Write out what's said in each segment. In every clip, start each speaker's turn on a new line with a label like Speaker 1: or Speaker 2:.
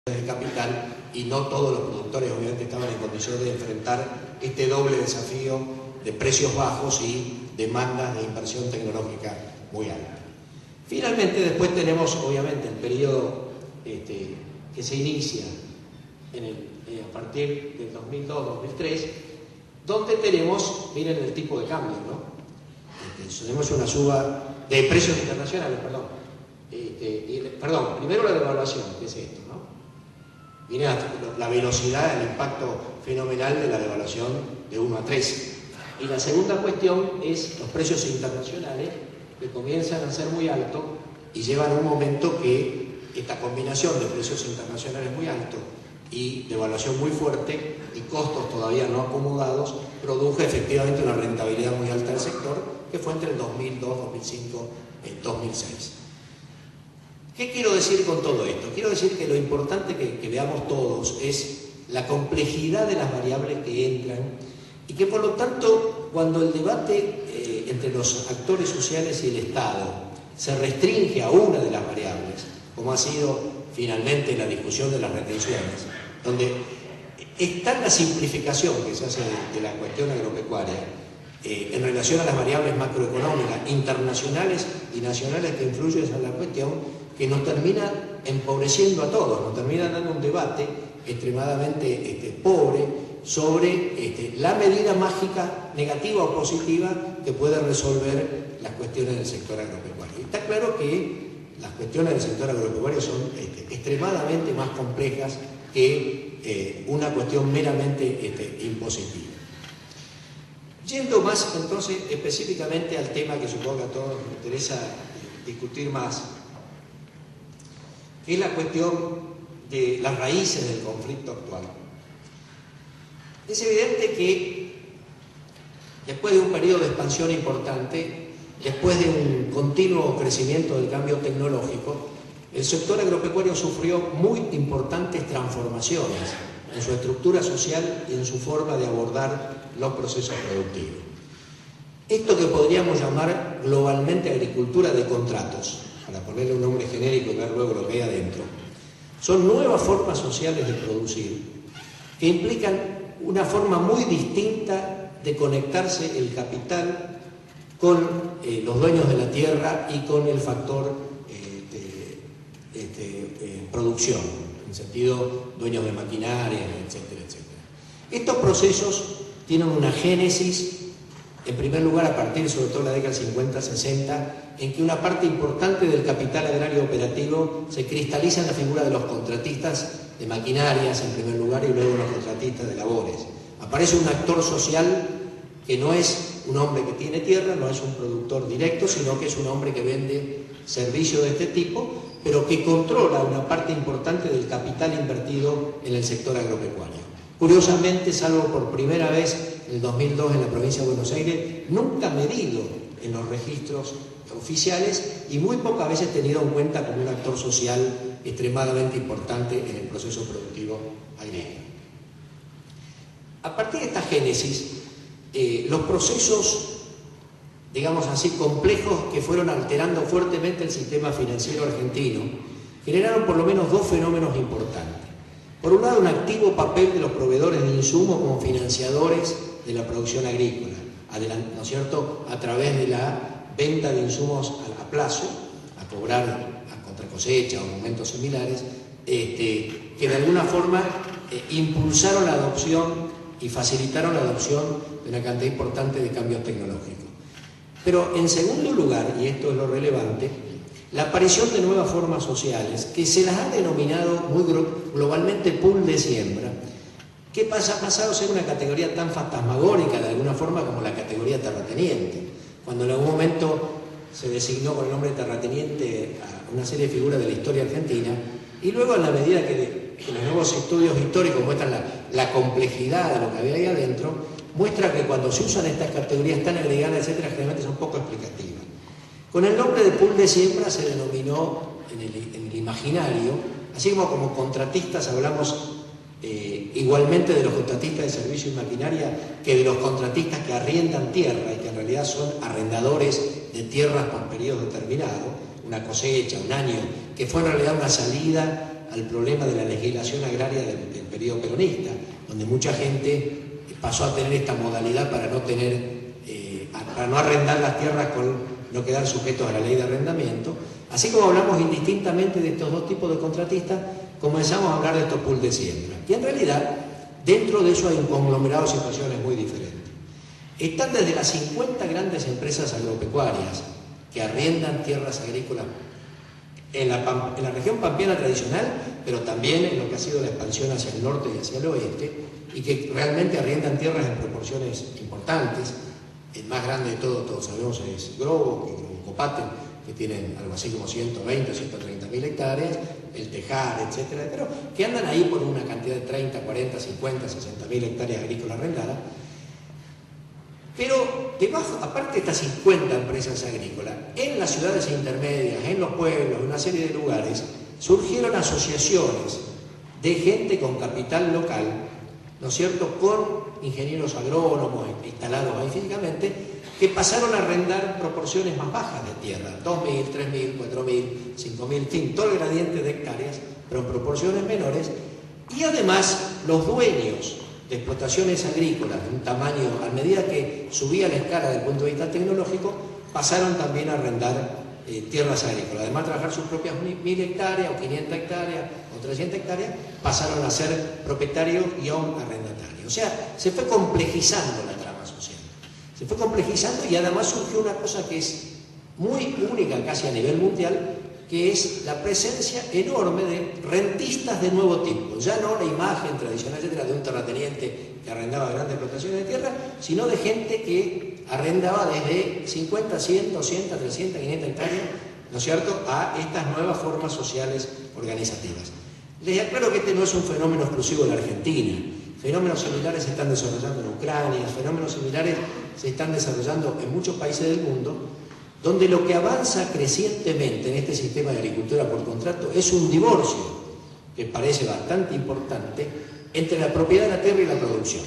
Speaker 1: del capital, y no todos los productores obviamente estaban en condición de enfrentar este doble desafío de precios bajos y demandas de inversión tecnológica muy alta. Finalmente, después tenemos obviamente el periodo que se inicia a partir del 2002-2003, donde tenemos, miren el tipo de cambio, ¿no? Tenemos una suba de precios internacionales, primero la devaluación, que es esto, ¿no? Viene la velocidad, el impacto fenomenal de la devaluación de 1 a 3. Y la segunda cuestión es los precios internacionales, que comienzan a ser muy altos y llevan a un momento que esta combinación de precios internacionales muy altos y devaluación muy fuerte y costos todavía no acomodados produjo efectivamente una rentabilidad muy alta del sector, que fue entre el 2002, 2005 y 2006. ¿Qué quiero decir con todo esto? Quiero decir que lo importante que veamos todos es la complejidad de las variables que entran y que por lo tanto cuando el debate entre los actores sociales y el Estado se restringe a una de las variables, como ha sido finalmente la discusión de las retenciones, donde está la simplificación que se hace de la cuestión agropecuaria en relación a las variables macroeconómicas internacionales y nacionales que influyen en la cuestión, que nos termina empobreciendo a todos, nos termina dando un debate extremadamente pobre sobre la medida mágica, negativa o positiva, que puede resolver las cuestiones del sector agropecuario. Y está claro que las cuestiones del sector agropecuario son extremadamente más complejas que una cuestión meramente impositiva. Yendo más entonces específicamente al tema que supongo que a todos nos interesa discutir más, que es la cuestión de las raíces del conflicto actual. Es evidente que después de un periodo de expansión importante, después de un continuo crecimiento del cambio tecnológico, el sector agropecuario sufrió muy importantes transformaciones en su estructura social y en su forma de abordar los procesos productivos. Esto que podríamos llamar globalmente agricultura de contratos, para ponerle un nombre genérico y ver luego lo que hay adentro, son nuevas formas sociales de producir que implican una forma muy distinta de conectarse el capital con los dueños de la tierra y con el factor producción, en sentido dueños de maquinaria, etcétera, etcétera. Estos procesos tienen una génesis, en primer lugar, a partir sobre todo de la década del 50-60, en que una parte importante del capital agrario operativo se cristaliza en la figura de los contratistas de maquinarias, en primer lugar, y luego los contratistas de labores. Aparece un actor social que no es un hombre que tiene tierra, no es un productor directo, sino que es un hombre que vende servicios de este tipo, pero que controla una parte importante del capital invertido en el sector agropecuario. Curiosamente, salvo por primera vez en el 2002 en la provincia de Buenos Aires, nunca medido en los registros oficiales y muy pocas veces tenido en cuenta como un actor social extremadamente importante en el proceso productivo agrícola. A partir de esta génesis, los procesos, digamos así, complejos que fueron alterando fuertemente el sistema financiero argentino, generaron por lo menos dos fenómenos importantes. Por un lado, un activo papel de los proveedores de insumos como financiadores de la producción agrícola, ¿no es cierto?, a través de la venta de insumos a plazo, a cobrar a contra cosecha o momentos similares, que de alguna forma impulsaron la adopción y facilitaron la adopción de una cantidad importante de cambios tecnológicos. Pero en segundo lugar, y esto es lo relevante, la aparición de nuevas formas sociales que se las ha denominado muy globalmente pool de siembra, que ha pasado a ser una categoría tan fantasmagórica de alguna forma como la categoría terrateniente. Cuando en algún momento se designó con el nombre de terrateniente a una serie de figuras de la historia argentina, y luego en la medida que los nuevos estudios históricos muestran la complejidad de lo que había ahí adentro, muestra que cuando se usan estas categorías tan agregadas, etcétera, generalmente son poco explicativas. Con el nombre de pool de siembra se denominó en el imaginario, así como contratistas hablamos igualmente de los contratistas de servicio y maquinaria que de los contratistas que arriendan tierra y que en realidad son arrendadores de tierras por periodos determinados, una cosecha, un año, que fue en realidad una salida
Speaker 2: al problema de la legislación agraria del periodo peronista, donde mucha gente pasó a tener esta modalidad para no arrendar las tierras no quedar sujetos a la ley de arrendamiento. Así como hablamos indistintamente de estos dos tipos de contratistas, comenzamos a hablar de estos pools de siembra. Y en realidad, dentro de eso hay un conglomerado de situaciones muy diferentes. Están desde las 50 grandes empresas agropecuarias que arriendan tierras agrícolas en la región pampeana tradicional, pero también en lo que ha sido la expansión hacia el norte y hacia el oeste, y que realmente arriendan tierras en proporciones importantes. El más grande de todos sabemos es Grobo, Copate, que tienen algo así como 120 o 130 mil hectáreas, el Tejar, etcétera, pero que andan ahí por una cantidad de 30, 40, 50, 60 mil hectáreas agrícolas arrendadas. Pero debajo, aparte de estas 50 empresas agrícolas, en las ciudades intermedias, en los pueblos, en una serie de lugares, surgieron asociaciones de gente con capital local, ¿no es cierto?, con ingenieros agrónomos instalados ahí físicamente, que pasaron a arrendar proporciones más bajas de tierra, 2.000, 3.000, 4.000, 5.000, en fin, todo el gradiente de hectáreas, pero en proporciones menores, y además los dueños de explotaciones agrícolas de un tamaño, a medida que subía la escala desde el punto de vista tecnológico, pasaron también a arrendar tierras agrícolas. Además de trabajar sus propias 1.000 hectáreas o 500 hectáreas o 300 hectáreas, pasaron a ser propietarios-arrendatarios. O sea, se fue complejizando la trama social. Se fue complejizando y además surgió una cosa que es muy única casi a nivel mundial, que es la presencia enorme de rentistas de nuevo tipo. Ya no la imagen tradicional, etcétera, de un terrateniente que arrendaba grandes explotaciones de tierra, sino de gente que arrendaba desde 50, 100, 200, 300, 500 hectáreas, ¿no es cierto?, a estas nuevas formas sociales organizativas. Les aclaro que este no es un fenómeno exclusivo de la Argentina. Fenómenos similares se están desarrollando en Ucrania, fenómenos similares se están desarrollando en muchos países del mundo, donde lo que avanza crecientemente en este sistema de agricultura por contrato es un divorcio, que parece bastante importante, entre la propiedad de la tierra y la producción.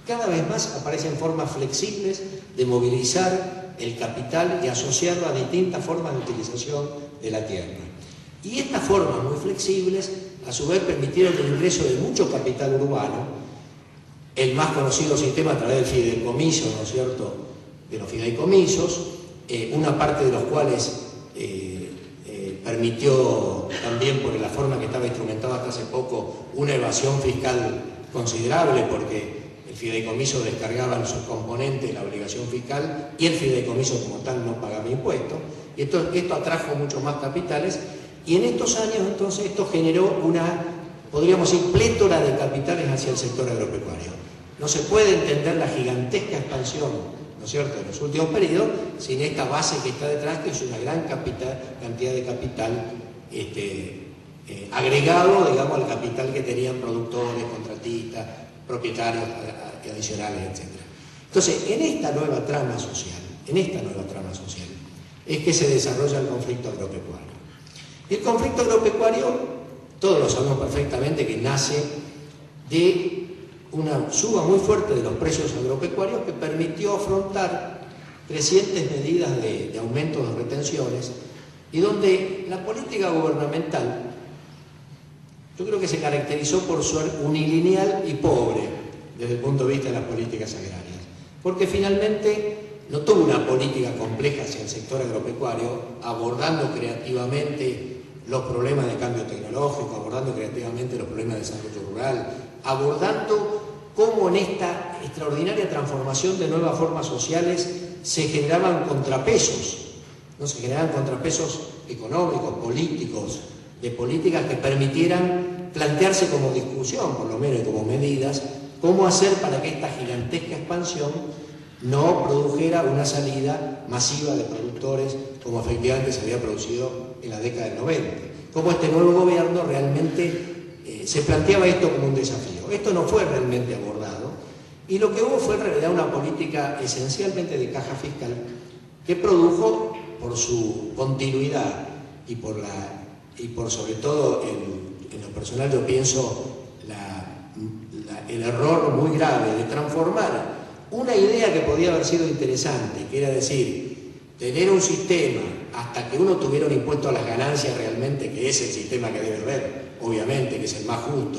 Speaker 2: Cada vez más aparecen formas flexibles de movilizar el capital y asociarlo a distintas formas de utilización de la tierra. Y estas formas muy flexibles, a su vez, permitieron el ingreso de mucho capital urbano, el más conocido sistema a través del fideicomiso, ¿no es cierto?, de los fideicomisos, una parte de los cuales permitió también, por la forma que estaba instrumentado hasta hace poco, una evasión fiscal considerable, porque el fideicomiso descargaba en sus componentes la obligación fiscal y el fideicomiso como tal no pagaba impuestos, y esto atrajo mucho más capitales, y en estos años entonces esto generó una, podríamos decir, plétora de capitales hacia el sector agropecuario. No se puede entender la gigantesca expansión, ¿no es cierto?, en los últimos periodos, sin esta base que está detrás, que es una gran cantidad de capital agregado, digamos, al capital que tenían productores, contratistas, propietarios adicionales, etc. Entonces, en esta nueva trama social, es que se desarrolla el conflicto agropecuario. El conflicto agropecuario, todos lo sabemos perfectamente, que nace de una suba muy fuerte de los precios agropecuarios que permitió afrontar crecientes medidas de aumento de retenciones, y donde la política gubernamental, yo creo que se caracterizó por ser unilineal y pobre desde el punto de vista de las políticas agrarias, porque finalmente no tuvo una política compleja hacia el sector agropecuario, abordando creativamente los problemas de cambio tecnológico, abordando creativamente los problemas de desarrollo rural, abordando cómo en esta extraordinaria transformación de nuevas formas sociales se generaban contrapesos, ¿no? Se generaban contrapesos económicos, políticos, de políticas que permitieran plantearse como discusión, por lo menos, y como medidas, cómo hacer para que esta gigantesca expansión no produjera una salida masiva de productores como efectivamente se había producido en la década del 90. Cómo este nuevo gobierno realmente se planteaba esto como un desafío. Esto no fue realmente abordado, y lo que hubo fue en realidad una política esencialmente de caja fiscal que produjo, por su continuidad y por sobre todo, en lo personal yo pienso, el error muy grave de transformar una idea que podía haber sido interesante, que era decir, tener un sistema hasta que uno tuviera un impuesto a las ganancias realmente, que es el sistema que debe haber,
Speaker 1: obviamente, que es el más justo,